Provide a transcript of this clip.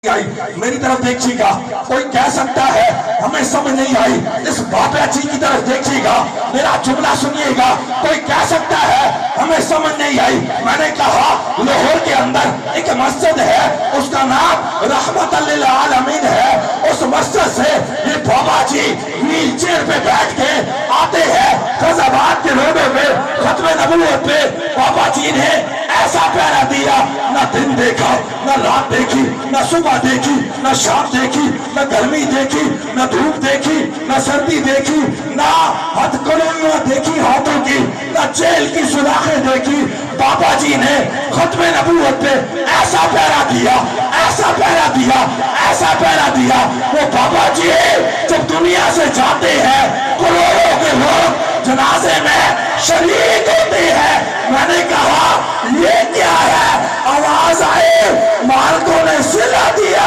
आई, मेरी तरफ देखिएगा। कोई कह सकता है हमें समझ नहीं आई, इस बाबा जी की तरफ देखिएगा, मेरा जुमला सुनिएगा। कोई कह सकता है हमें समझ नहीं आई, मैंने कहा लाहौर के अंदर एक मस्जिद है, उसका नाम रहमतुल लिल आलमीन है। उस मस्जिद से ये बाबा जी व्हील चेयर पे बैठ के आते हैं फैजाबाद के रोडों पे, खत्मे नबूवत पे बाबा जी ने ऐसा पहरा दिया, ना दिन देखा, ना रात देखी, ना सुबह देखी, ना शाम देखी, ना गर्मी देखी, ना धूप देखी, ना सर्दी देखी, ना हथकड़ियां देखी हाथों की, ना जेल की सुराखें देखी। बाबा जी ने खत्मे नबूवत पे ऐसा पहरा दिया, ऐसा पहरा दिया, ऐसा पहरा दिया। वो बाबा जी जब दुनिया से जाते हैं, करोड़ों के लोग जनाजे में शरीक होते हैं। मैंने कहा ये क्या है? आवाज आए, मालिकों ने सिला दिया।